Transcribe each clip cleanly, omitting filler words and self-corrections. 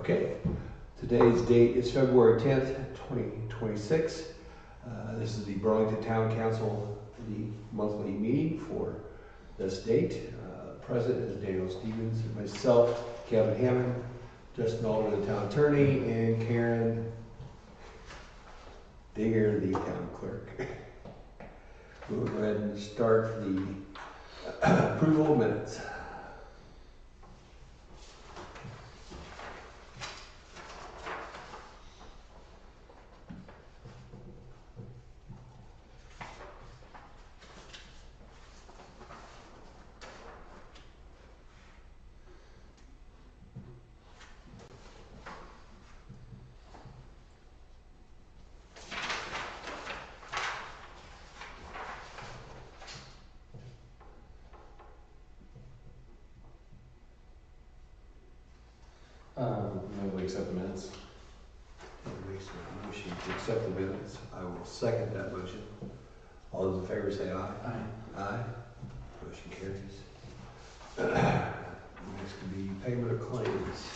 Okay, today's date is February 10th, 2026. This is the Burlington Town Council, the monthly meeting for this date. Present is Daniel Stevens, and myself, Kevin Hammond, Justin Alder, the town attorney, and Karen Digger, the town clerk. We'll go ahead and start the approval of minutes. We accept the minutes. Motion to accept the minutes. I will second that motion. All those in favor say aye. Aye. Aye. Motion carries. Next could be payment of claims.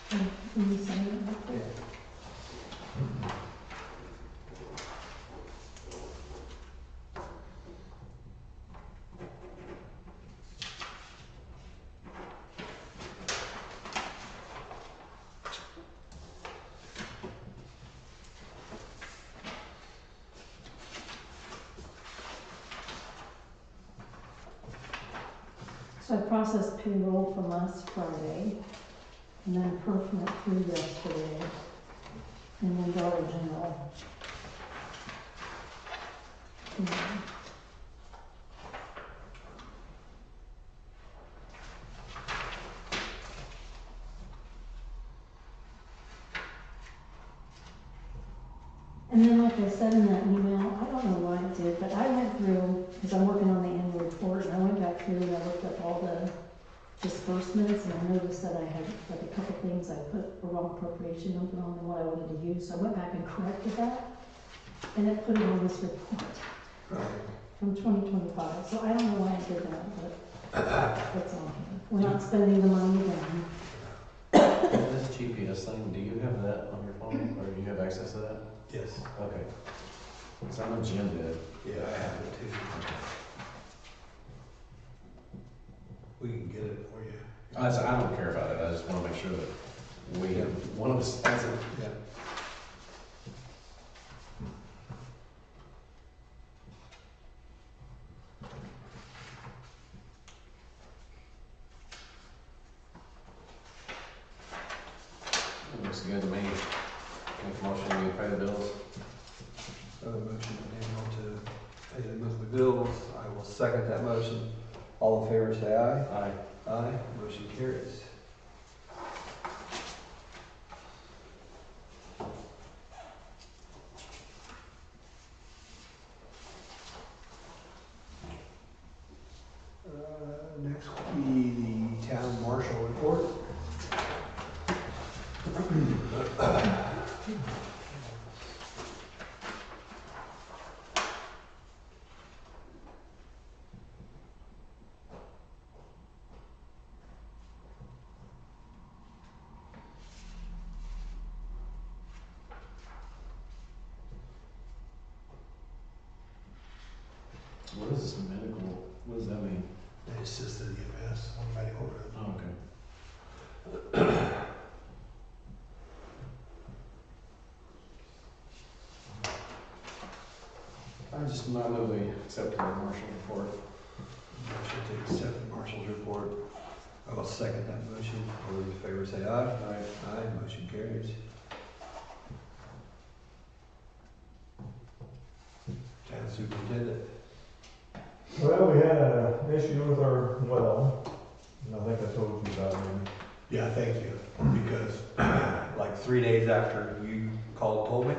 Can you sign it? Yeah. So I processed payroll from last Friday, and then perf went through yesterday, and then Dollar General. And then, like I said in that email, I don't know why it did, but I went through, because I'm working on the annual report, and I went back through and I looked up all the disbursements, and I noticed that I had like a couple things I put a wrong appropriation number on than what I wanted to use, so I went back and corrected that, and it put it on this report from 2025, so I don't know why I did that, but it's on here. We're not spending the money then. This GPS thing, do you have that on your phone, or do you have access to that? Yes. Okay. So I know Jim did. Yeah, I have it too. We can get it for you. I don't care about it, I just wanna make sure that we, one of us has it. Yeah. It looks good to me. Make a motion, we pay the bills. Motion Daniel to pay the monthly bills. I will second that motion. All in favor say aye. Aye. Aye. Motion carries. Next will be the town marshal report. What is this medical, what does that mean? It's just the EMS on medical road. Oh, okay. I just not that we accept the marshal report. Motion to accept the marshal's report. I will second that motion. All those in favor say aye. Aye. Aye. Motion carries. Town superintendent. Well, we had an issue with our well, and I think I told you about it. Yeah, thank you. Because like 3 days after you called and told me,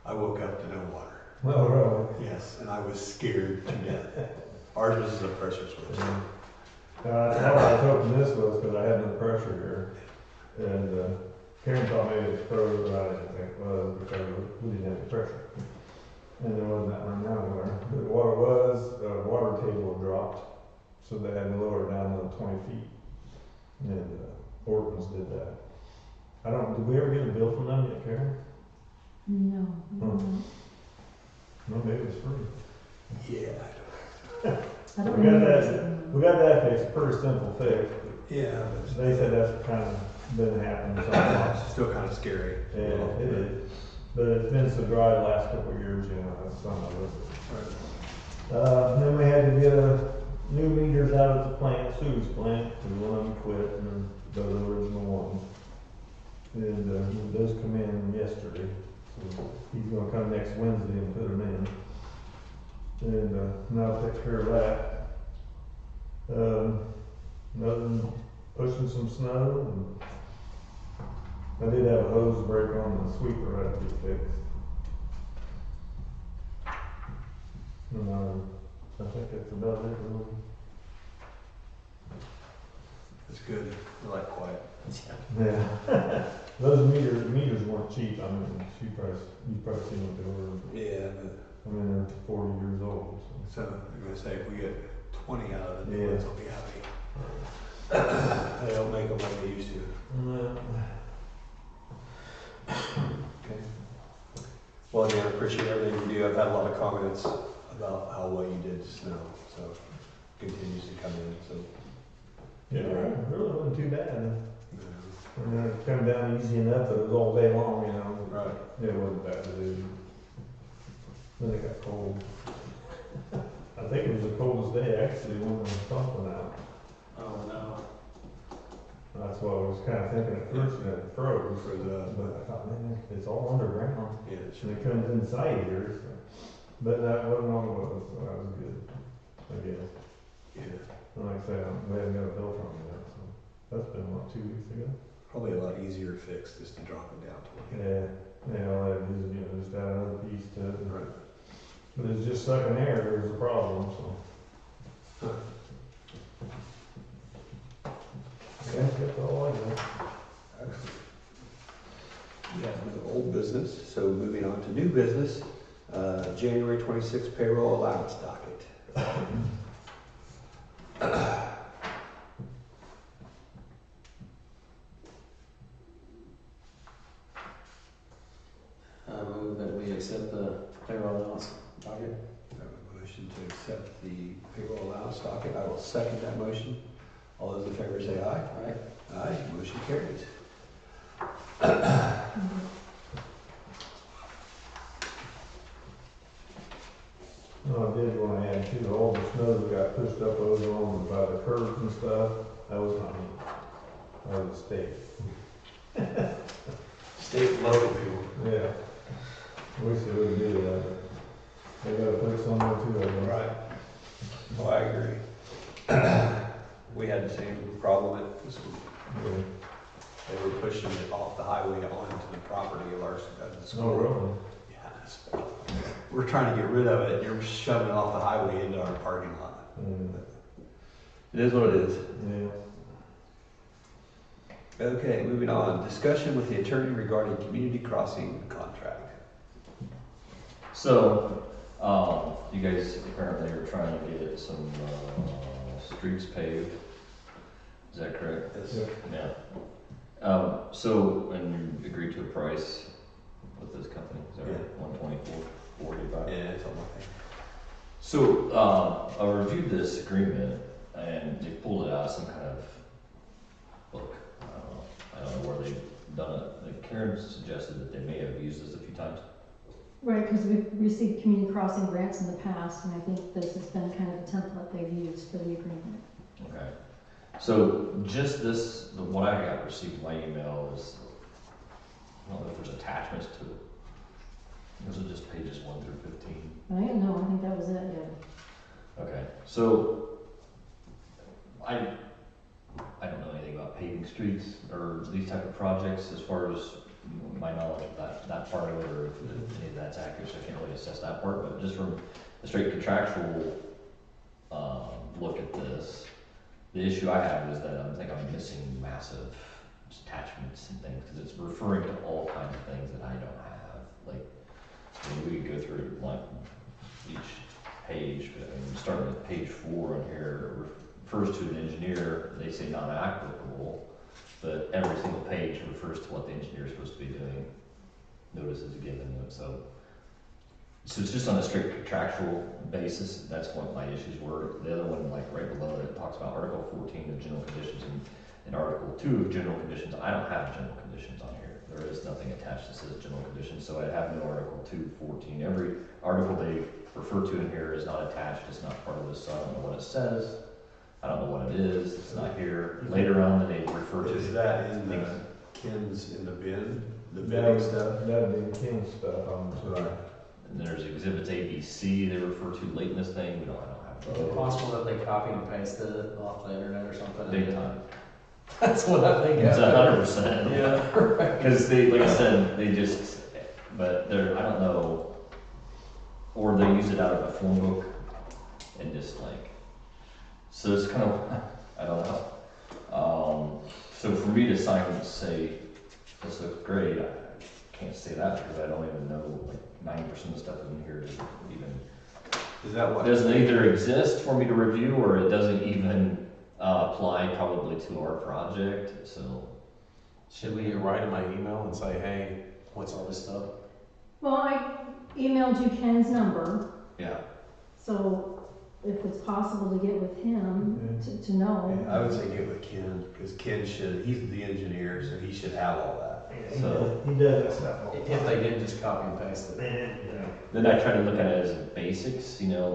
I woke up to no water. Oh, really? Yes, and I was scared to death. Ours was a pressure switch. I was hoping this was because I had no pressure here. And Karen told me it's froze, but I didn't think it was because we didn't have the pressure. And there wasn't that running out anywhere. But what it was, the water table dropped, so they had to lower it down to 20 feet. And Orton's did that. did we ever get a bill from them yet, Karen? No, I don't know. No, maybe it was free. Yeah. I don't We got remember. that, we got that fixed, pretty simple fix. Yeah, but They said that's kind of been happening so much. it's still kind of scary. Yeah, it is. But it's been so dry the last couple of years, you know, that's some of it. Then we had to get new meters out at the plant, Sue's plant, because one of them quit, and then the original ones. And those come in yesterday, so he's gonna come next Wednesday and put them in. And now take care of that. Nothing, pushing some snow, and I did have a hose break on the sweeper I had to get fixed. And I think that's about it, really. It's good. I like quiet. Yeah. Those meters weren't cheap. I mean, you've probably seen what they were. Yeah, I mean, they're 40 years old. so I'm gonna say if we get 20 out of the Yeah. new ones, I'll be happy. They don't make them like they used to. No. Okay. Well, Dan, I appreciate everything you do. I've had a lot of comments about how well you did snow, so it continues to come in, so. Yeah, it really wasn't too bad. you I mean, it came down easy enough, but it was all day long, you know. Right. It wasn't bad to do. Then it got cold. I think it was the coldest day actually when the sun went out. Oh, no. That's why I was kind of thinking at first that it froze. Froze up. But I thought, man, it's all underground. Yeah, it And should it comes inside here. So. But that wasn't all it was, so that was good, I guess. Yeah. And like I said, we haven't got a bill from them yet, so that's been, what, 2 weeks ago? Probably a lot easier fix just to drop it down to 20. Yeah, all that is, you know, just add another piece to it. Right. But it's just sucking air, there's a problem, so. Okay, that's all I know. Excellent. We have no old business, so moving on to new business, January 26th payroll allowance docket. I move that we accept the payroll allowance docket. I have a motion to accept the payroll allowance docket. I will second that motion. All those in favor say aye. Aye. Aye, motion carries. No, I did want to add too, all the snow that got pushed up over on by the curbs and stuff, that was not me. That was the state. State and local people. Yeah. Wish they would do that. They gotta put some there too, I guess. Right. Oh, I agree. We had the same problem at this week. Yeah. They were pushing it off the highway onto the property of ours at the school. Oh, really? Yeah, we're trying to get rid of it. You're shoving it off the highway into our parking lot. Mm. It is what it is. Yeah. Okay, moving on. Discussion with the attorney regarding community crossing contract. So, you guys apparently are trying to get some, streets paved. Is that correct? Yes. Yeah. Yeah. So, and you agreed to a price with this company, is that right? Yeah. 124.45. Yeah, something like that. So, I reviewed this agreement and they pulled it out of some kind of book. I don't know where they've done it. Like Karen suggested that they may have used this a few times. Right, because we've received community crossing grants in the past, and I think this has been kind of a template they've used for the agreement. Okay. So just this, what I got received in my email is, I don't know if there's attachments to it. Those are just pages 1 through 15. I don't know, I think that was it, yeah. Okay, so I don't know anything about paving streets or these type of projects as far as my knowledge of that part of it, or if any of that's accurate, so I can't really assess that part, but just from a straight contractual look at this, the issue I have is that I think I'm missing massive attachments and things, because it's referring to all kinds of things that I don't have. Like, I mean, we could go through like each page, but I mean, starting with page 4 on here, it refers to an engineer, they say not applicable, but every single page refers to what the engineer is supposed to be doing. Notices given, so it's just on a strict contractual basis. That's what my issues were. The other one, like right below it, talks about Article 14 of general conditions and Article 2 of general conditions. I don't have general conditions on here. There is nothing attached that says general conditions, so I have no Article 2:14. Every article they refer to in here is not attached. It's not part of this, so I don't know what it says. I don't know what it is. It's not here. Later on, they refer to Is that in things. Ken's in the bin, the That bidding would, stuff? that'd be Ken's stuff, Right. And there's exhibits A, B, C they refer to late in this thing. I don't have Is it those. possible that they copied and pasted it off the internet or something? Big time. That's what I think. It's 100%. Yeah, right. Because they, like I said, they just, but they're, I don't know, or they use it out of a phone book and just like, so it's kind of, I don't know. So for me to sign and say, this looks great, I can't say that because I don't even know, like 90% of the stuff in here doesn't even, Is that what? doesn't either exist for me to review or it doesn't even apply probably to our project, so. Should we write in my email and say, hey, what's all this stuff? Well, I emailed you Ken's number, Yeah. so if it's possible to get with him to know. Yeah, I would say get with Ken, because Ken should, he's the engineer, so he should have all that. So- He does that stuff all the If time. they did just copy and paste it. Man, yeah. Then I try to look at it as basics, you know,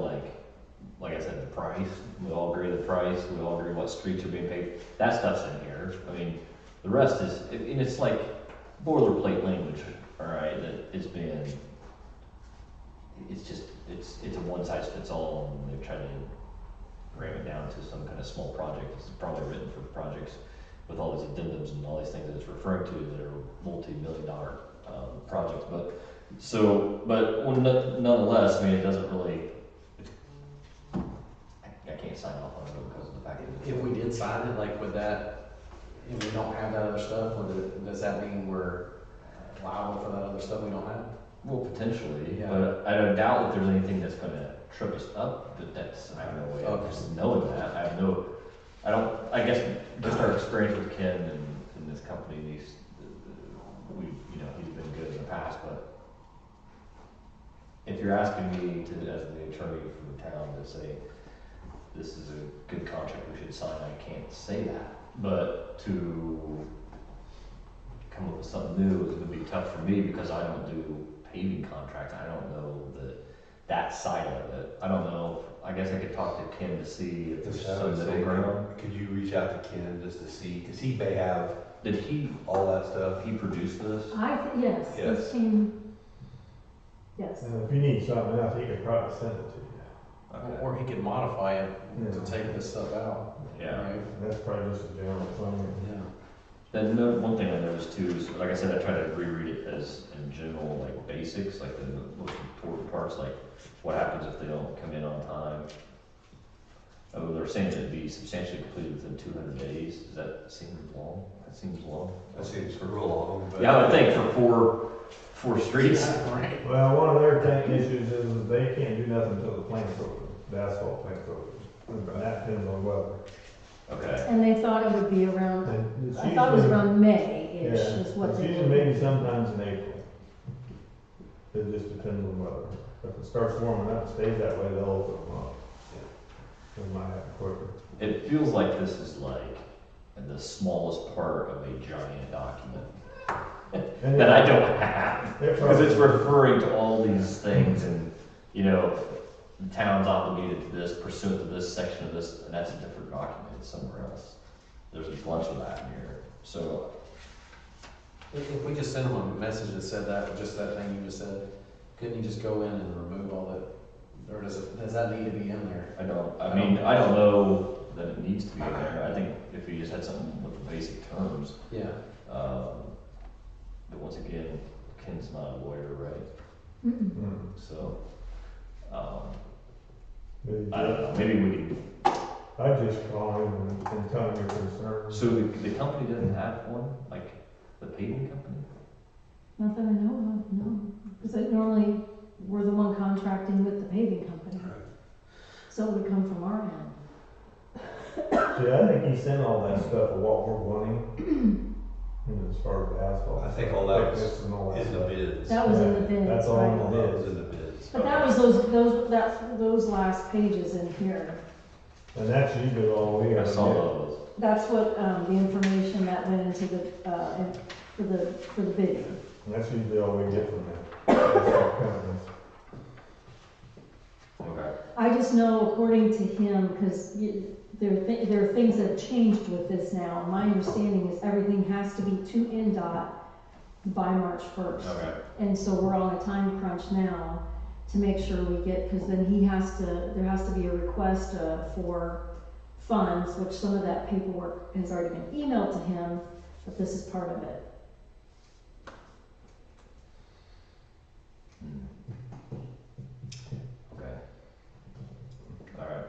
like I said, the price. We all agree the price. We all agree what streets are being paved. That stuff's in here. I mean, the rest is, and it's like boilerplate language, all right, that it's been, it's just, it's a one size fits all, and they've tried to ram it down to some kind of small project. It's probably written for projects with all these addendums and all these things that it's referring to that are multi-million-dollar projects. But nonetheless, I mean, it doesn't really, I can't sign off on it because of the fact that. If we did sign it, like with that, if we don't have that other stuff, does that mean we're liable for that other stuff we don't have? Well, potentially, Yeah. but I doubt that there's anything that's gonna trip us up, but that's, I have no way of just knowing that. I guess just our experience with Ken and in this company, he's been good in the past, but if you're asking me to, as the attorney for the town, to say, this is a good contract we should sign, I can't say that, but to come up with something new is gonna be tough for me because I don't do paving contracts. I don't know that side of it. I don't know. I guess I could talk to Ken to see if there's Just I some would middle say, ground. could you reach out to Ken just to see, because he may have Did he all that stuff. produce this? Yes, Yes. this came, yes. And if you need something else, he could probably send it to you. Okay. Or he could modify it Yeah. to take this stuff out. Yeah. Right? That's probably just a general summary. Yeah. Then one thing I noticed too is, like I said, I try to reread it as in general, like basics, like the most important parts, like what happens if they don't come in on time. Oh, they're saying it'd be substantially completed within 200 days. Does that seem long? That seems long. That seems real long, but. Yeah, I would think for four streets. Right. Well, one of their tank issues is they can't do nothing until the plant's open, the asphalt plant's open. And that depends on weather. Okay. And they thought it would be around, And it's I thought it was usually- around May-ish Yeah, is what it's they usually were. maybe sometimes in April. It just depends on weather. If it starts warming up, stays that way, they'll open them up. It might happen quicker. It feels like this is like the smallest part of a giant document And that I don't have. they're Because it's probably- referring to all these things and, the town's obligated to this pursuant to this section of this, and that's a different document, it's somewhere else. There's a bunch of that in here, so, If we just send them a message that said that, just that thing you just said, couldn't you just go in and remove all that? Or does that need to be in there? I don't know that it needs to be in there. I think if you just had something with the basic terms, Yeah. but once again, Ken's not a lawyer, right? Mm-mm. So, Maybe- I don't know, maybe we can, I just call him and tell him your concerns. so the company doesn't have one, like the paving company? Not that I know of, no. Because normally, we're the one contracting with the paving company, Right. so it would come from our end. See, I think he sent all that stuff of what we're wanting, as far as the asphalt. I think all that was thickness and all that in the stuff. bids. That was in the bids, That's all in right? the That was bids. in the bids. But that was those last pages in here. And that's usually all we I have to saw get. those. That's what, the information that went into the, for the bidding. And that's usually all we get from them. That's our companies. Okay. I just know according to him, because there are things that have changed with this now. My understanding is everything has to be to NDOT by March 1st. Okay. And so we're on a time crunch now to make sure we get, because then there has to be a request for funds, which some of that paperwork has already been emailed to him, but this is part of it. Okay. All right.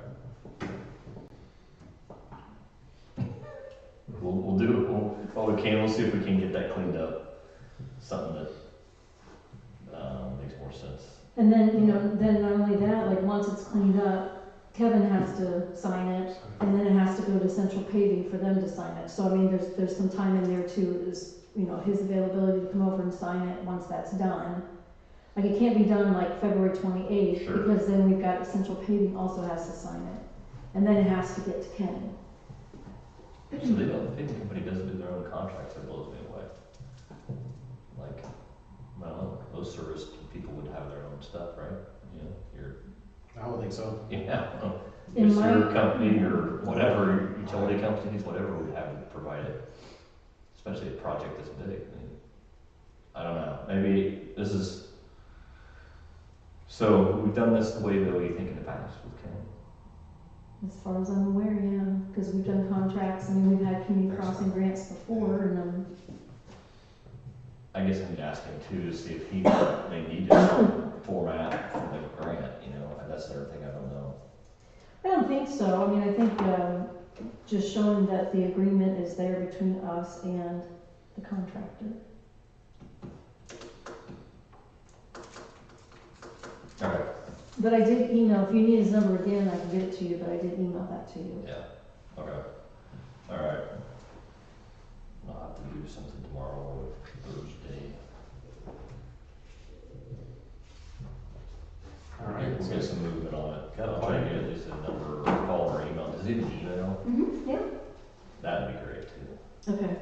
We'll do what we can. We'll see if we can get that cleaned up. Something that makes more sense. And then, then not only that, like once it's cleaned up, Kevin has to sign it, and then it has to go to Central Paving for them to sign it. So I mean, there's some time in there too, is, his availability to come over and sign it once that's done. Like it can't be done like February 28th, Sure. because then we've got Central Paving also has to sign it. And then it has to get to Kenny. So they don't. The paving company doesn't do their own contracts. That blows me away. Like, well, most service people would have their own stuff, right? Your I would think so. In your sewer my- company or whatever, utility companies, whatever would have it provided. Especially a project this big. I mean, I don't know. Maybe this is. So we've done this the way that we think in the past with Ken. As far as I'm aware, yeah, because we've done contracts, I mean, we've had community crossing grants before, and I guess I'm asking too to see if he may need a format for the grant. That's the other thing I don't know. I don't think so. I mean, I think just showing that the agreement is there between us and the contractor. All right. But I did email, if you need his number again, I can get it to you, but I did email that to you. Yeah. Okay. All right. I'll have to do something tomorrow or Thursday. All right. We'll get some movement on it. Got a I'll try to plan. get at least a number, or call or email. Does he have an email? Yeah. That'd be great too. Okay.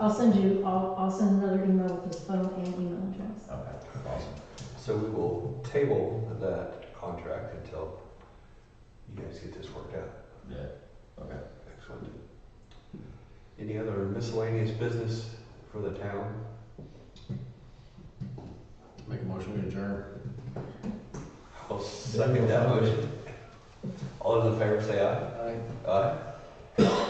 I'll send another email with his phone and email address. Okay. Awesome. So we will table that contract until you guys get this worked out. Yeah. Okay. Excellent. Any other miscellaneous business for the town? Make a motion to adjourn. I'll second that motion. All those in favor say aye. Aye. Aye.